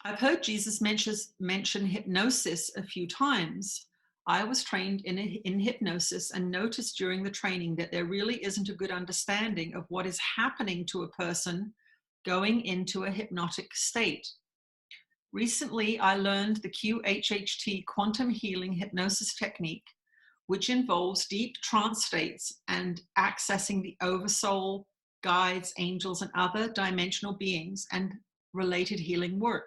I've heard Jesus mention hypnosis a few times. I was trained in hypnosis and noticed during the training that there really isn't a good understanding of what is happening to a person going into a hypnotic state. Recently, I learned the QHHT quantum healing hypnosis technique, which involves deep trance states and accessing the oversoul, guides, angels, and other dimensional beings and related healing work.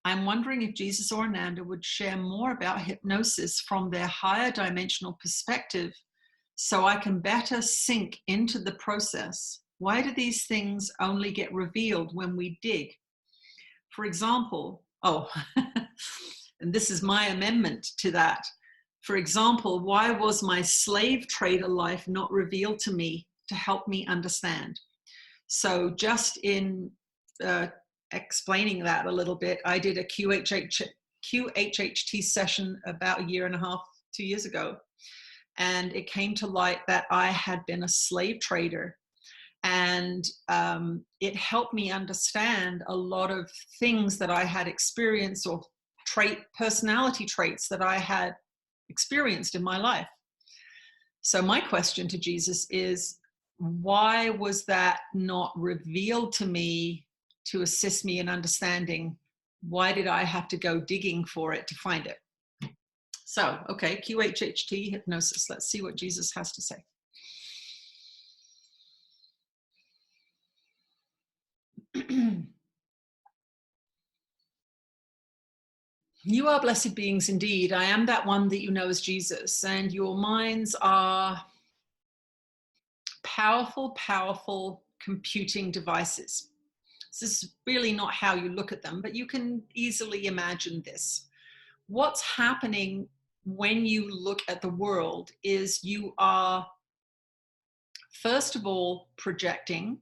I'm wondering if Jesus or Ananda would share more about hypnosis from their higher dimensional perspective so I can better sink into the process. Why do these things only get revealed when we dig? For example, and this is my amendment to that. For example, why was my slave trader life not revealed to me to help me understand? So just in explaining that a little bit, I did a QHHT session about a year and a half, 2 years ago. And it came to light that I had been a slave trader. And it helped me understand a lot of things that I had experienced, or personality traits that I had experienced in my life. So my question to Jesus is, why was that not revealed to me to assist me in understanding? Why did I have to go digging for it to find it? So, okay, QHHT hypnosis. Let's see what Jesus has to say. You are blessed beings indeed. I am that one that you know as Jesus, and your minds are powerful, powerful computing devices. This is really not how you look at them, but you can easily imagine this. What's happening when you look at the world is you are, first of all, projecting.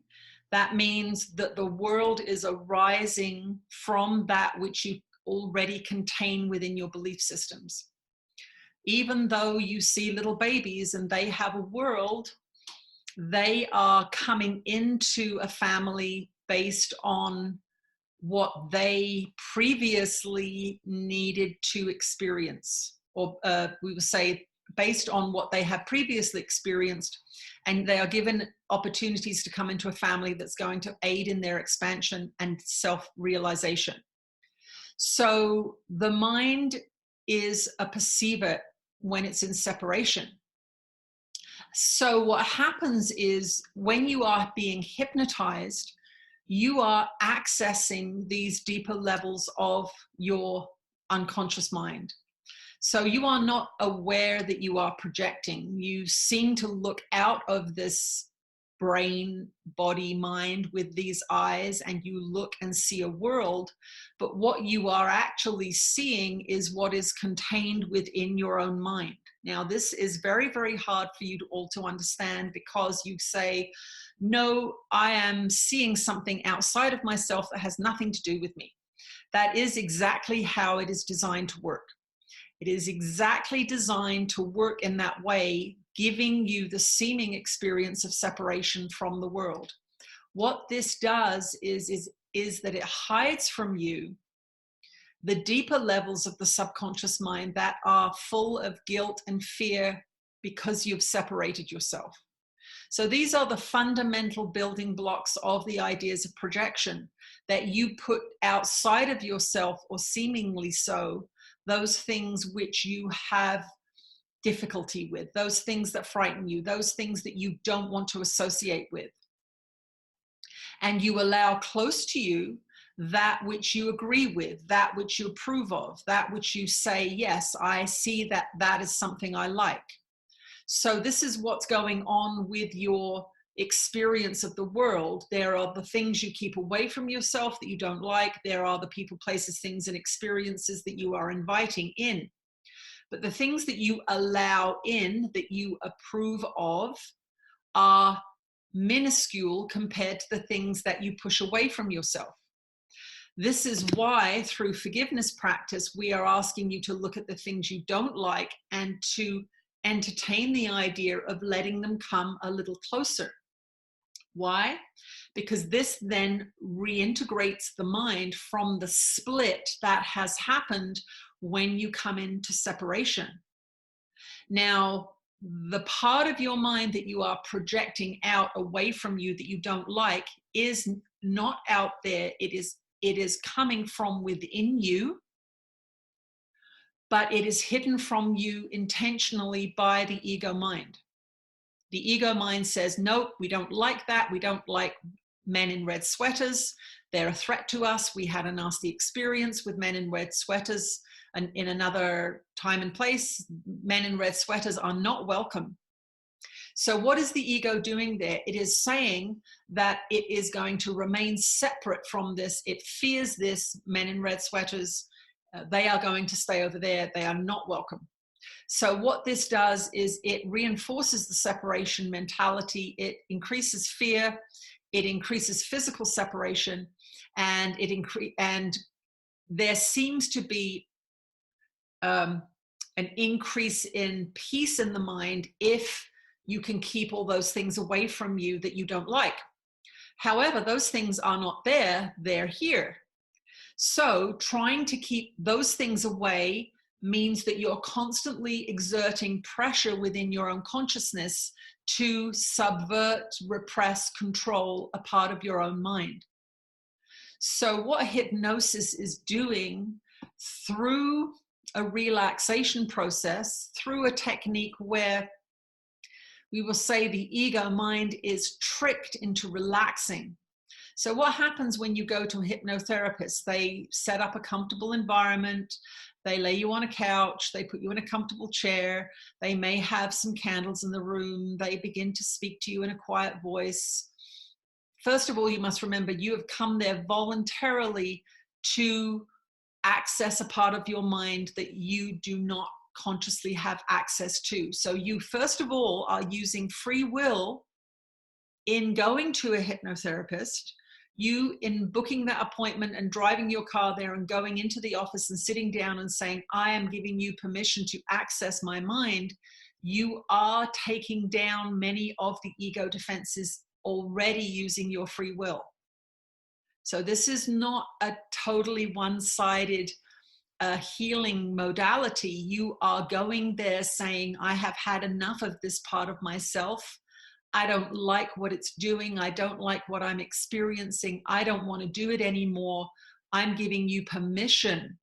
That means that the world is arising from that which you already contain within your belief systems. Even though you see little babies and they have a world, they are coming into a family based on what they previously needed to experience, or we would say based on what they have previously experienced, and they are given opportunities to come into a family that's going to aid in their expansion and self-realization. So the mind is a perceiver when it's in separation. So what happens is when you are being hypnotized, you are accessing these deeper levels of your unconscious mind. So you are not aware that you are projecting. You seem to look out of this brain, body, mind with these eyes, and you look and see a world. But what you are actually seeing is what is contained within your own mind. Now, this is very, very hard for you all to understand, because you say, no, I am seeing something outside of myself that has nothing to do with me. That is exactly how it is designed to work. It is exactly designed to work in that way, giving you the seeming experience of separation from the world. What this does is that it hides from you the deeper levels of the subconscious mind that are full of guilt and fear because you've separated yourself. So these are the fundamental building blocks of the ideas of projection, that you put outside of yourself, or seemingly so, those things which you have difficulty with, those things that frighten you, those things that you don't want to associate with. And you allow close to you that which you agree with, that which you approve of, that which you say, yes, I see that that is something I like. So this is what's going on with your experience of the world. There are the things you keep away from yourself that you don't like. There are the people, places, things, and experiences that you are inviting in. But the things that you allow in, that you approve of, are minuscule compared to the things that you push away from yourself. This is why, through forgiveness practice, we are asking you to look at the things you don't like and to entertain the idea of letting them come a little closer. Why? because this then reintegrates the mind from the split that has happened when you come into separation. Now, the part of your mind that you are projecting out away from you that you don't like is not out there. It is coming from within you, but it is hidden from you intentionally by the ego mind. The ego mind says, nope, we don't like that. We don't like men in red sweaters. They're a threat to us. We had a nasty experience with men in red sweaters, and in another time and place, men in red sweaters are not welcome. So what is the ego doing there? It is saying that it is going to remain separate from this. It fears this, men in red sweaters. They are going to stay over there. They are not welcome. So what this does is it reinforces the separation mentality. It increases fear. It increases physical separation, and and there seems to be an increase in peace in the mind if you can keep all those things away from you that you don't like. However, those things are not there, they're here. So trying to keep those things away means that you're constantly exerting pressure within your own consciousness to subvert, repress, control a part of your own mind. So what hypnosis is doing through a relaxation process, through a technique where we will say the ego mind is tricked into relaxing. So what happens when you go to a hypnotherapist? They set up a comfortable environment. They lay you on a couch. They put you in a comfortable chair. They may have some candles in the room. They begin to speak to you in a quiet voice. First of all, you must remember you have come there voluntarily to access a part of your mind that you do not consciously have access to. So you, first of all, are using free will in going to a hypnotherapist. You, in booking that appointment and driving your car there and going into the office and sitting down and saying, I am giving you permission to access my mind, you are taking down many of the ego defenses already using your free will. So this is not a totally one-sided healing modality. You are going there saying, I have had enough of this part of myself. I don't like what it's doing. I don't like what I'm experiencing. I don't want to do it anymore. I'm giving you permission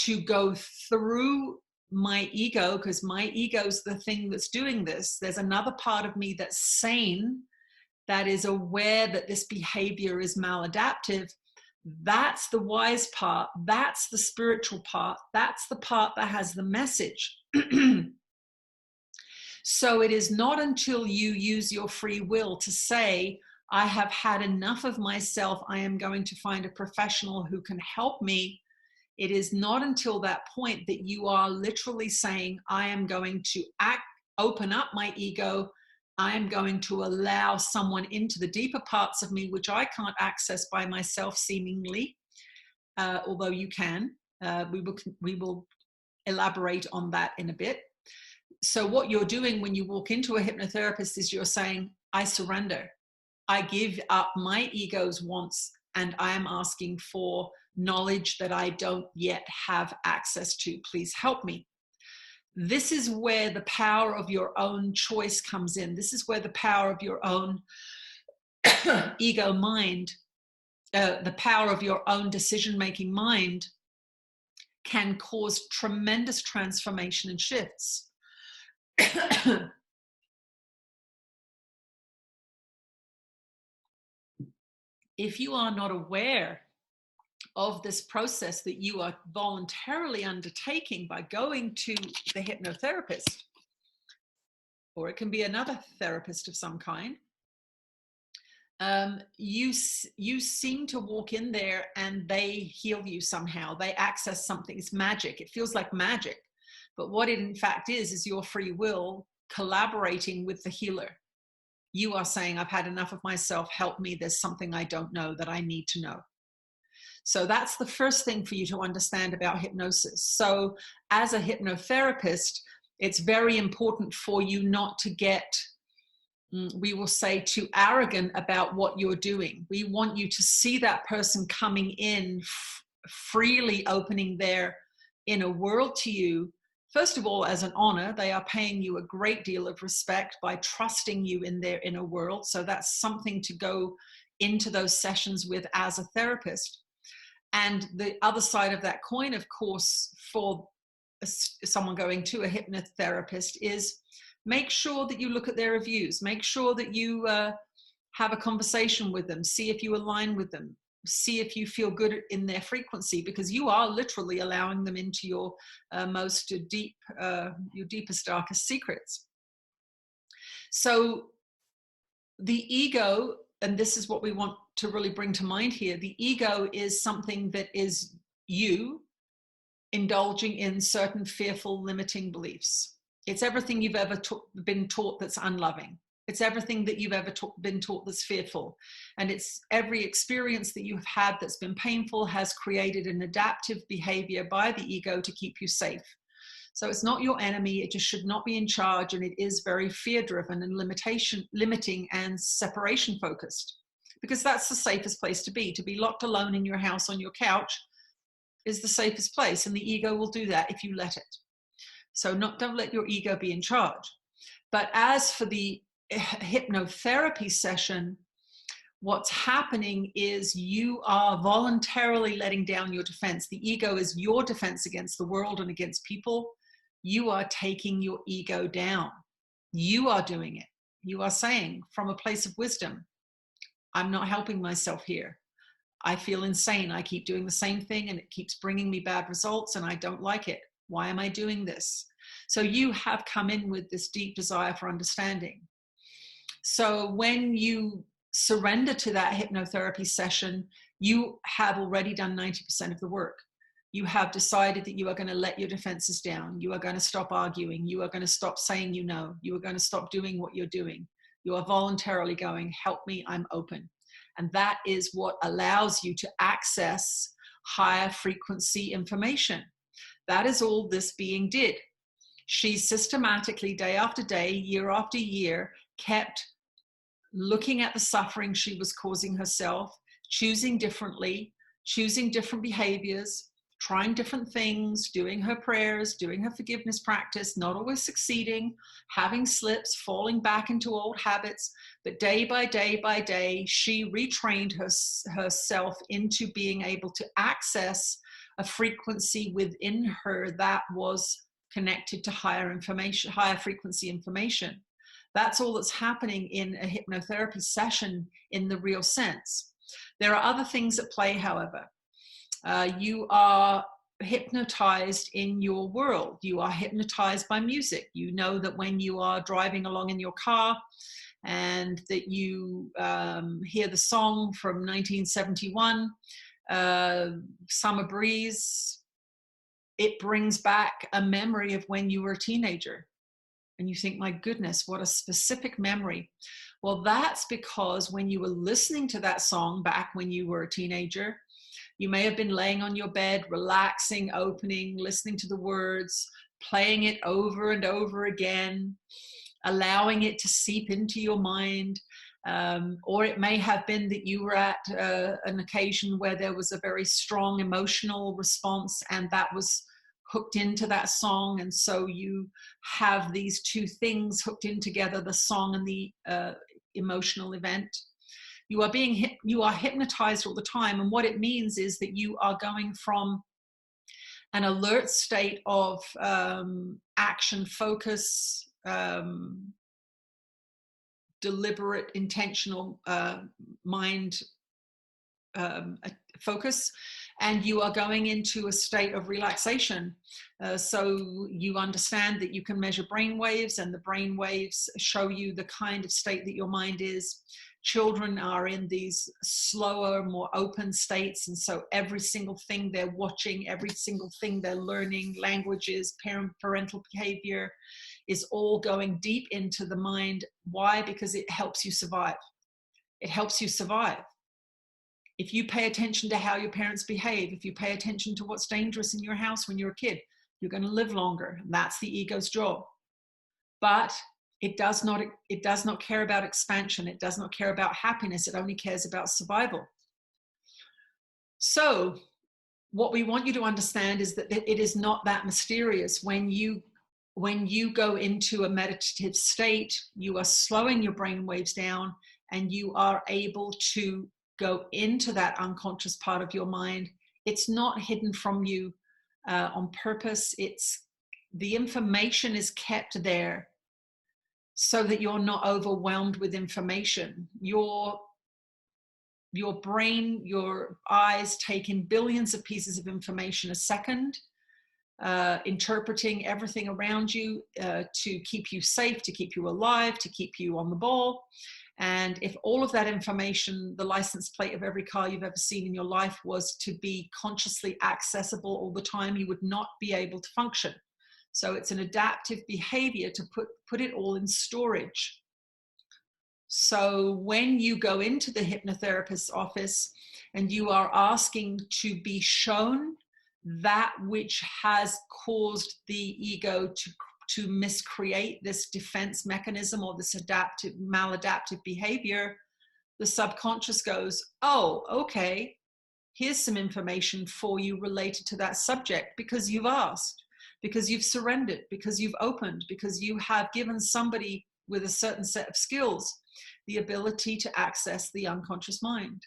to go through my ego, because my ego's the thing that's doing this. There's another part of me that's sane, that is aware that this behavior is maladaptive. That's the wise part. That's the spiritual part. That's the part that has the message. So it is not until you use your free will to say, I have had enough of myself, I am going to find a professional who can help me. It is not until that point that you are literally saying, I am going to open up my ego. I am going to allow someone into the deeper parts of me, which I can't access by myself seemingly, although you can. We will elaborate on that in a bit. So what you're doing when you walk into a hypnotherapist is you're saying, I surrender. I give up my ego's wants, and I am asking for knowledge that I don't yet have access to. Please help me. This is where the power of your own choice comes in. This is where the power of your own ego mind, the power of your own decision-making mind can cause tremendous transformation and shifts. If you are not aware of this process that you are voluntarily undertaking by going to the hypnotherapist, or it can be another therapist of some kind, you seem to walk in there and they heal you somehow. They access something. It's magic. It feels like magic. But what it in fact is your free will collaborating with the healer. You are saying, I've had enough of myself. Help me. There's something I don't know that I need to know. So that's the first thing for you to understand about hypnosis. So as a hypnotherapist, it's very important for you not to get we will say, too arrogant about what you're doing. We want you to see that person coming in, freely opening their inner world to you. First of all, as an honor, they are paying you a great deal of respect by trusting you in their inner world. So that's something to go into those sessions with as a therapist. And the other side of that coin, of course, for someone going to a hypnotherapist is make sure that you look at their reviews. Make sure that you have a conversation with them. See if you align with them. See if you feel good in their frequency, because you are literally allowing them into your most deep, your deepest, darkest secrets. So the ego, and this is what we want to really bring to mind here, the ego is something that is you indulging in certain fearful, limiting beliefs. It's everything you've ever been taught that's unloving. It's everything that you've ever been taught that's fearful. And it's every experience that you've had that's been painful has created an adaptive behavior by the ego to keep you safe. So it's not your enemy. It just should not be in charge. And it is very fear-driven and limiting and separation focused, because that's the safest place to be. To be locked alone in your house on your couch is the safest place. And the ego will do that if you let it. So don't let your ego be in charge. But as for the hypnotherapy session, what's happening is you are voluntarily letting down your defense. The ego is your defense against the world and against people. You are taking your ego down. You are doing it. You are saying from a place of wisdom, I'm not helping myself here. I feel insane. I keep doing the same thing and it keeps bringing me bad results and I don't like it. Why am I doing this? So you have come in with this deep desire for understanding. So when you surrender to that hypnotherapy session, you have already done 90% of the work. You have decided that you are going to let your defenses down. You are going to stop arguing. You are going to stop saying you know. You are going to stop doing what you're doing. You are voluntarily going, help me, I'm open. And that is what allows you to access higher frequency information. That is all this being did. She systematically, day after day, year after year, kept looking at the suffering she was causing herself, choosing differently, choosing different behaviors, trying different things, doing her prayers, doing her forgiveness practice, not always succeeding, having slips, falling back into old habits. But day by day by day, she retrained herself into being able to access a frequency within her that was connected to higher information, higher frequency information. That's all that's happening in a hypnotherapy session in the real sense. There are other things at play, however. You are hypnotized in your world. You are hypnotized by music. You know that when you are driving along in your car and that you hear the song from 1971, Summer Breeze, it brings back a memory of when you were a teenager. And you think, my goodness, what a specific memory. Well, that's because when you were listening to that song back when you were a teenager, you may have been laying on your bed, relaxing, opening, listening to the words, playing it over and over again, allowing it to seep into your mind. Or it may have been that you were at an occasion where there was a very strong emotional response and that was hooked into that song. And so you have these two things hooked in together, the song and the emotional event. You are hypnotized all the time. And what it means is that you are going from an alert state of action, focus, deliberate, intentional mind focus, and you are going into a state of relaxation. So you understand that you can measure brain waves, and the brain waves show you the kind of state that your mind is. Children are in these slower, more open states, and so every single thing they're watching, every single thing they're learning, languages, parental behavior, is all going deep into the mind. Why? Because it helps you survive. It helps you survive. If you pay attention to how your parents behave, if you pay attention to what's dangerous in your house when you're a kid, you're going to live longer. That's the ego's job. But It does not care about expansion. It does not care about happiness. It only cares about survival. So what we want you to understand is that it is not that mysterious. When you go into a meditative state, you are slowing your brain waves down, and you are able to go into that unconscious part of your mind. It's not hidden from you on purpose. The information is kept there so that you're not overwhelmed with information. Your brain, your eyes take in billions of pieces of information a second, interpreting everything around you to keep you safe, to keep you alive, to keep you on the ball. And if all of that information, the license plate of every car you've ever seen in your life, was to be consciously accessible all the time, you would not be able to function. So it's an adaptive behavior to put it all in storage. So when you go into the hypnotherapist's office and you are asking to be shown that which has caused the ego to miscreate this defense mechanism or this maladaptive behavior, the subconscious goes, oh, okay, here's some information for you related to that subject, because you've asked, because you've surrendered, because you've opened, because you have given somebody with a certain set of skills the ability to access the unconscious mind.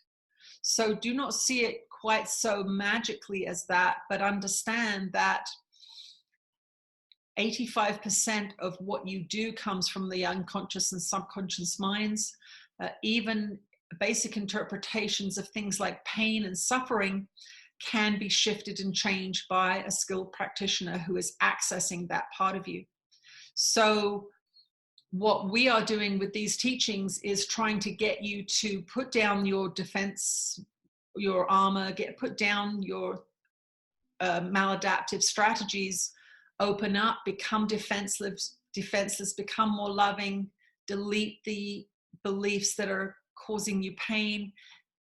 So do not see it quite so magically as that, but understand that 85% of what you do comes from the unconscious and subconscious minds. Even basic interpretations of things like pain and suffering can be shifted and changed by a skilled practitioner who is accessing that part of you. So what we are doing with these teachings is trying to get you to put down your defense, your armor, put down your maladaptive strategies, open up, become defenseless, become more loving, delete the beliefs that are causing you pain,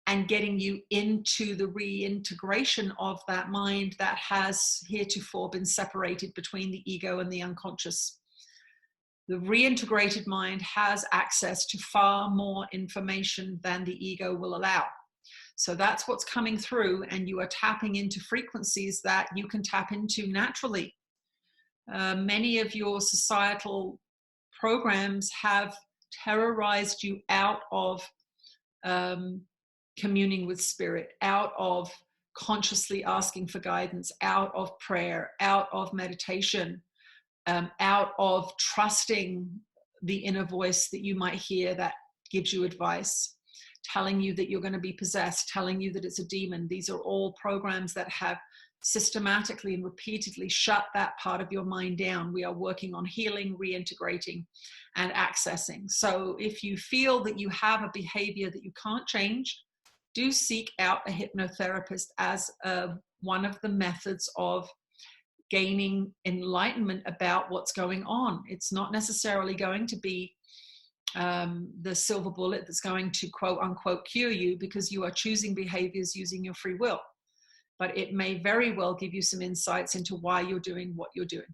and getting you into the reintegration of that mind that has heretofore been separated between the ego and the unconscious. The reintegrated mind has access to far more information than the ego will allow. So that's what's coming through, and you are tapping into frequencies that you can tap into naturally. Many of your societal programs have terrorized you out of communing with spirit, out of consciously asking for guidance, out of prayer, out of meditation, out of trusting the inner voice that you might hear that gives you advice, telling you that you're going to be possessed, telling you that it's a demon. These are all programs that have systematically and repeatedly shut that part of your mind down. We are working on healing, reintegrating, and accessing. So if you feel that you have a behavior that you can't change, do seek out a hypnotherapist as one of the methods of gaining enlightenment about what's going on. It's not necessarily going to be the silver bullet that's going to quote unquote cure you, because you are choosing behaviors using your free will. But it may very well give you some insights into why you're doing what you're doing.